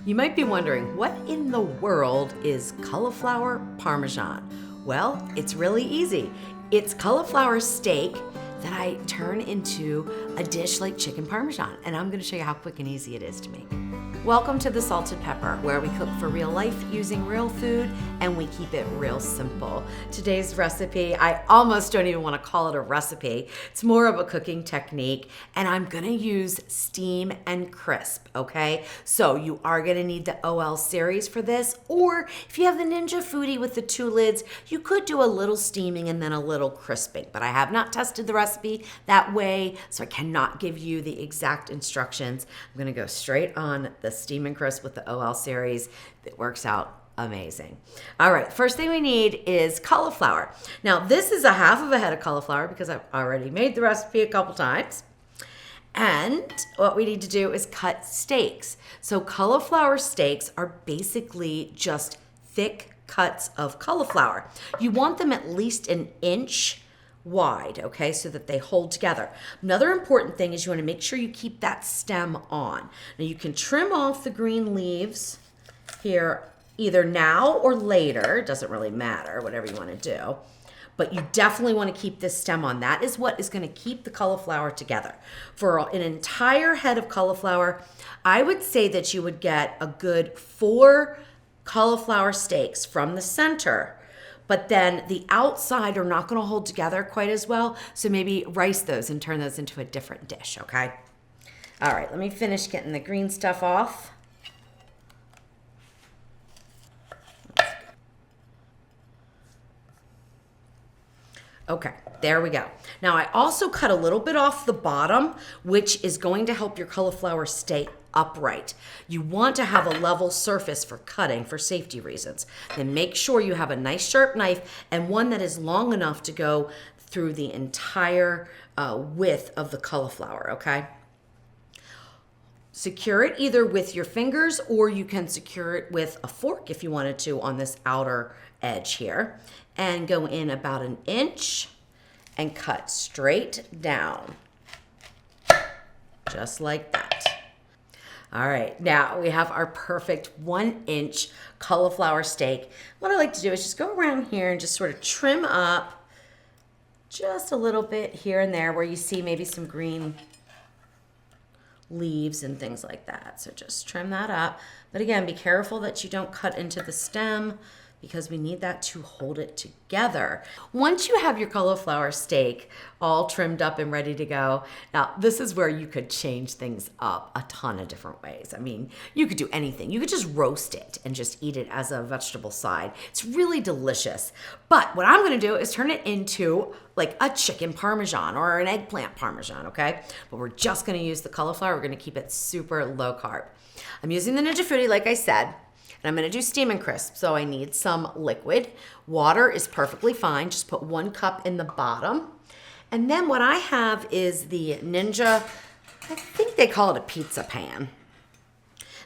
You might be wondering, what in the world is cauliflower Parmesan? Well, it's really easy. It's cauliflower steak that I turn into a dish like chicken Parmesan, and I'm gonna show you how quick and easy it is to make. Welcome to The Salted Pepper, where we cook for real life using real food and we keep it real simple. Today's recipe, I almost don't even want to call it a recipe. It's more of a cooking technique, and I'm gonna use steam and crisp, okay? So you are gonna need the OL series for this, or if you have the Ninja Foodi with the 2 lids, you could do a little steaming and then a little crisping, but I have not tested the recipe that way, so I cannot give you the exact instructions. I'm gonna go straight on the steam and crisp with the OL series. That works out amazing. All right, first thing we need is cauliflower. Now, this is a half of a head of cauliflower because I've already made the recipe a couple times. And what we need to do is cut steaks. So cauliflower steaks are basically just thick cuts of cauliflower. You want them at least an inch wide, okay, so that they hold together. Another important thing is you want to make sure you keep that stem on. Now you can trim off the green leaves here either now or later, it doesn't really matter, whatever you want to do. But you definitely want to keep this stem on. That is what is going to keep the cauliflower together. For an entire head of cauliflower, I would say that you would get a good 4 cauliflower steaks from the center, but then the outside are not going to hold together quite as well. So maybe rice those and turn those into a different dish, okay? All right, let me finish getting the green stuff off. Okay, there we go. Now I also cut a little bit off the bottom, which is going to help your cauliflower stay upright. You want to have a level surface for cutting for safety reasons. Then make sure you have a nice sharp knife and one that is long enough to go through the entire width of the cauliflower, okay? Secure it either with your fingers or you can secure it with a fork if you wanted to on this outer edge here. And go in about an inch and cut straight down, just like that. All right, now we have our perfect 1-inch cauliflower steak. What I like to do is just go around here and just sort of trim up just a little bit here and there where you see maybe some green leaves and things like that. So just trim that up. But again, be careful that you don't cut into the stem because we need that to hold it together. Once you have your cauliflower steak all trimmed up and ready to go, now this is where you could change things up a ton of different ways. I mean, you could do anything. You could just roast it and just eat it as a vegetable side. It's really delicious. But what I'm gonna do is turn it into like a chicken Parmesan or an eggplant Parmesan, okay? But we're just gonna use the cauliflower. We're gonna keep it super low carb. I'm using the Ninja Foodi, like I said. And I'm gonna do steam and crisp, so I need some liquid. Water is perfectly fine, just put 1 cup in the bottom. And then what I have is the Ninja, I think they call it a pizza pan.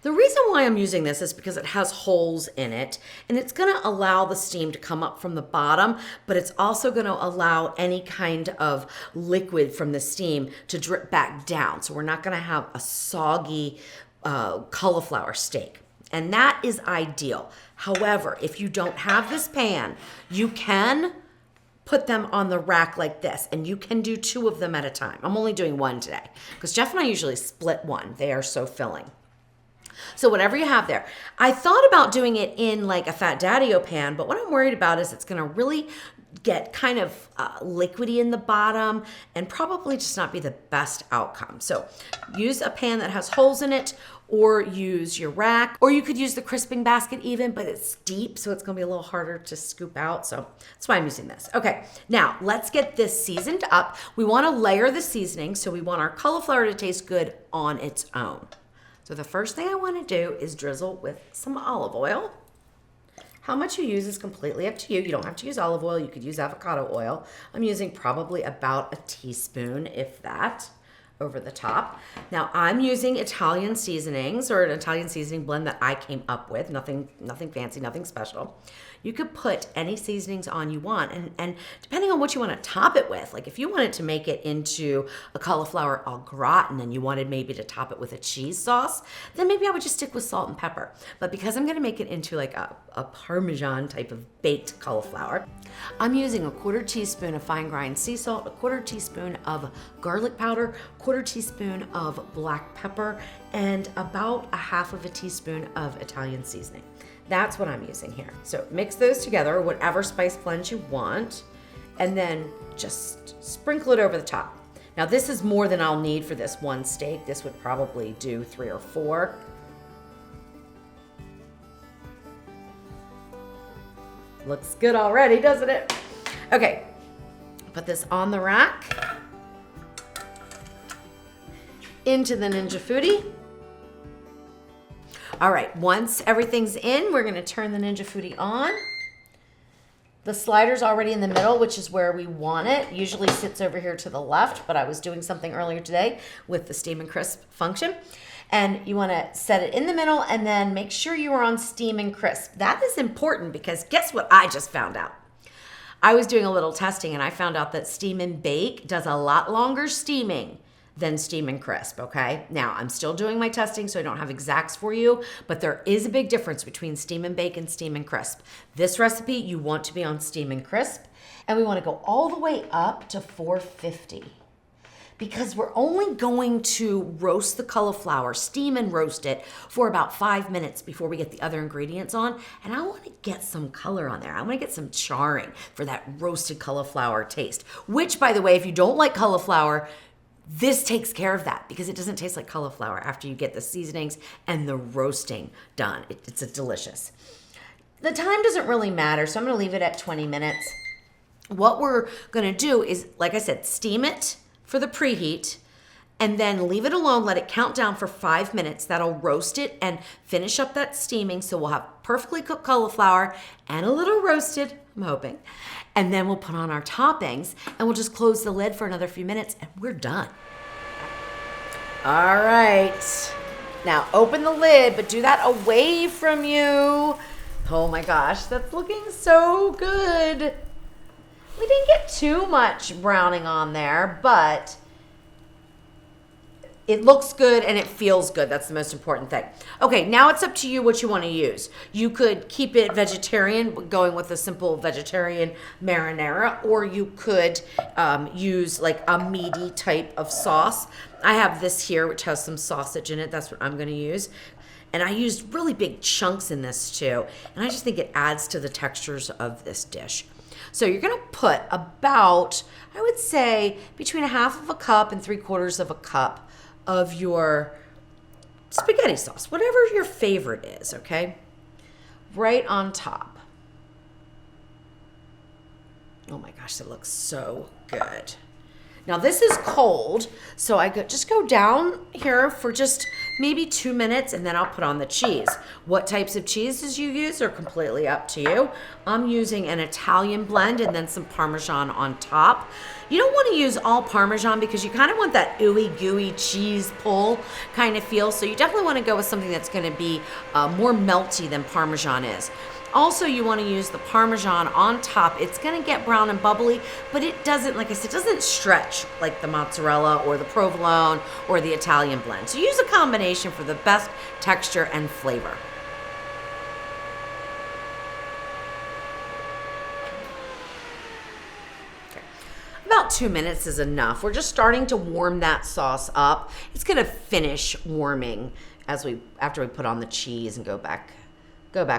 The reason why I'm using this is because it has holes in it, and it's gonna allow the steam to come up from the bottom, but it's also gonna allow any kind of liquid from the steam to drip back down. So we're not gonna have a soggy cauliflower steak. And that is ideal. However, if you don't have this pan, you can put them on the rack like this, and you can do 2 of them at a time. I'm only doing 1 today because Jeff and I usually split one. They are so filling. So whatever you have there. I thought about doing it in like a Fat Daddy-O pan, but what I'm worried about is it's gonna really get kind of liquidy in the bottom and probably just not be the best outcome. So use a pan that has holes in it, or use your rack, or you could use the crisping basket even, but it's deep, so it's gonna be a little harder to scoop out. So that's why I'm using this. Okay, now let's get this seasoned up. We wanna layer the seasoning, so we want our cauliflower to taste good on its own. So the first thing I wanna do is drizzle with some olive oil. How much you use is completely up to you. You don't have to use olive oil. You could use avocado oil. I'm using probably about a teaspoon, if that. over the top. Now I'm using Italian seasonings or an Italian seasoning blend that I came up with. Nothing fancy, nothing special. You could put any seasonings on you want, and depending on what you want to top it with, like if you wanted to make it into a cauliflower au gratin and you wanted maybe to top it with a cheese sauce, then maybe I would just stick with salt and pepper. But because I'm going to make it into like a Parmesan type of baked cauliflower, I'm using a 1/4 teaspoon of fine grind sea salt, a 1/4 teaspoon of garlic powder, 1/4 teaspoon of black pepper, and about 1/2 teaspoon of Italian seasoning. That's what I'm using here. So mix those together, whatever spice blend you want, and then just sprinkle it over the top. Now this is more than I'll need for this one steak. This would probably do 3 or 4. Looks good already, doesn't it? Okay, put this on the rack, into the Ninja Foodi. All right, once everything's in, we're gonna turn the Ninja Foodi on. The slider's already in the middle, which is where we want it. Usually sits over here to the left, but I was doing something earlier today with the steam and crisp function. And you wanna set it in the middle and then make sure you are on steam and crisp. That is important because guess what I just found out? I was doing a little testing and I found out that steam and bake does a lot longer steaming than steam and crisp, okay? Now, I'm still doing my testing, so I don't have exacts for you, but there is a big difference between steam and bake and steam and crisp. This recipe, you want to be on steam and crisp, and we wanna go all the way up to 450 because we're only going to roast the cauliflower, steam and roast it for about 5 minutes before we get the other ingredients on, and I wanna get some color on there. I wanna get some charring for that roasted cauliflower taste, which, by the way, if you don't like cauliflower, this takes care of that because it doesn't taste like cauliflower after you get the seasonings and the roasting done. It's delicious. The time doesn't really matter, so I'm gonna leave it at 20 minutes. What we're gonna do is, like I said, steam it for the preheat and then leave it alone, let it count down for 5 minutes. That'll roast it and finish up that steaming, so we'll have perfectly cooked cauliflower and a little roasted, I'm hoping. And then we'll put on our toppings and we'll just close the lid for another few minutes and we're done. All right, now open the lid, but do that away from you. Oh my gosh, that's looking so good. We didn't get too much browning on there, but it looks good and it feels good. That's the most important thing. Okay, now it's up to you what you want to use. You could keep it vegetarian, going with a simple vegetarian marinara, or you could use like a meaty type of sauce. I have this here, which has some sausage in it. That's what I'm going to use. And I used really big chunks in this too. And I just think it adds to the textures of this dish. So you're gonna put about, I would say, between 1/2 cup and 3/4 cup of your spaghetti sauce, whatever your favorite is, okay? Right on top. Oh my gosh, that looks so good. Now this is cold, so I just go down here for just maybe 2 minutes and then I'll put on the cheese. What types of cheeses you use are completely up to you. I'm using an Italian blend and then some Parmesan on top. You don't want to use all Parmesan because you kind of want that ooey gooey cheese pull kind of feel. So you definitely want to go with something that's going to be more melty than Parmesan is. Also, you want to use the Parmesan on top. It's going to get brown and bubbly, but it doesn't, like I said, doesn't stretch like the mozzarella or the provolone or the Italian blend. So use a combination for the best texture and flavor. Okay. About 2 minutes is enough. We're just starting to warm that sauce up. It's going to finish warming after we put on the cheese and go back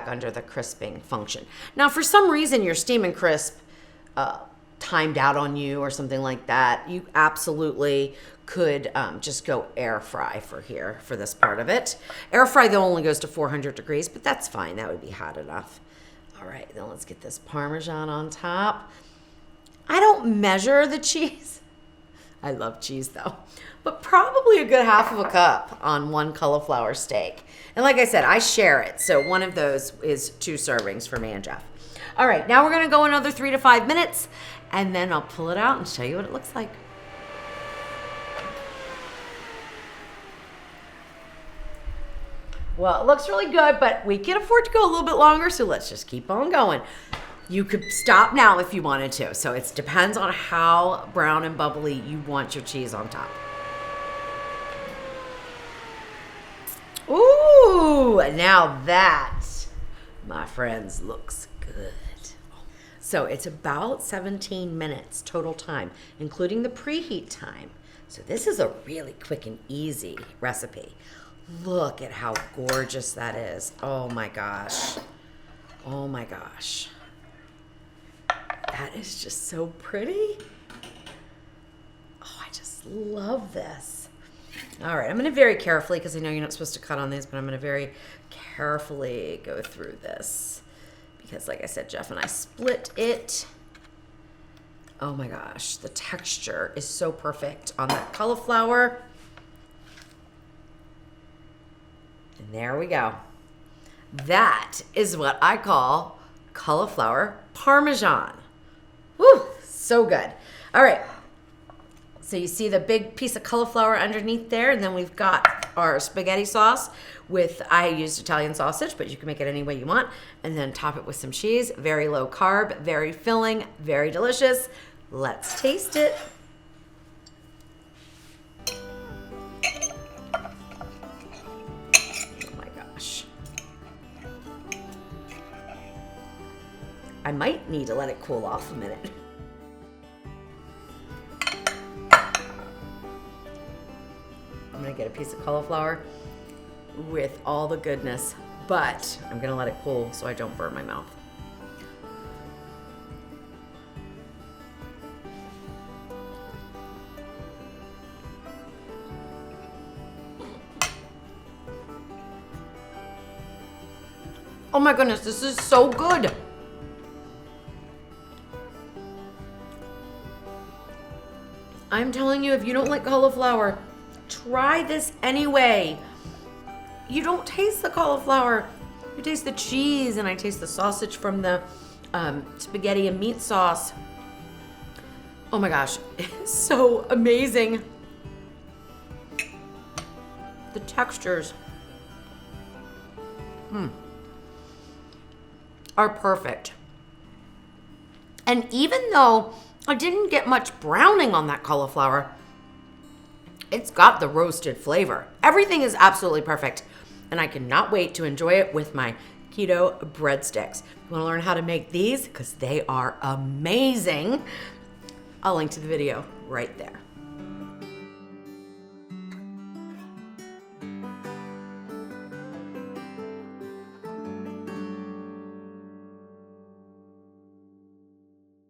under the crisping function. Now, for some reason, your steam and crisp timed out on you or something like that, you absolutely could just go air fry for this part of it. Air fry, though, only goes to 400 degrees, but that's fine. That would be hot enough. All right, then let's get this Parmesan on top. I don't measure the cheese. I love cheese, though. But probably a good 1/2 cup on one cauliflower steak. And like I said, I share it. So one of those is 2 servings for me and Jeff. All right, now we're gonna go another 3 to 5 minutes and then I'll pull it out and show you what it looks like. Well, it looks really good, but we can afford to go a little bit longer, so let's just keep on going. You could stop now if you wanted to. So it depends on how brown and bubbly you want your cheese on top. Ooh, now that, my friends, looks good. So it's about 17 minutes total time, including the preheat time. So this is a really quick and easy recipe. Look at how gorgeous that is. Oh my gosh. Oh my gosh. That is just so pretty. Oh, I just love this. All right, I'm gonna very carefully, because I know you're not supposed to cut on these, but I'm gonna very carefully go through this. Because like I said, Jeff and I split it. Oh my gosh, the texture is so perfect on that cauliflower. And there we go. That is what I call cauliflower Parmesan. Woo, so good. All right, so you see the big piece of cauliflower underneath there, and then we've got our spaghetti sauce with, I used Italian sausage, but you can make it any way you want, and then top it with some cheese. Very low carb, very filling, very delicious. Let's taste it. I might need to let it cool off a minute. I'm gonna get a piece of cauliflower with all the goodness, but I'm gonna let it cool so I don't burn my mouth. Oh my goodness, this is so good. I'm telling you, if you don't like cauliflower, try this anyway. You don't taste the cauliflower. You taste the cheese, and I taste the sausage from the spaghetti and meat sauce. Oh my gosh, it's so amazing. The textures are perfect. And even though I didn't get much browning on that cauliflower, it's got the roasted flavor. Everything is absolutely perfect, and I cannot wait to enjoy it with my keto breadsticks. You want to learn how to make these? Because they are amazing. I'll link to the video right there.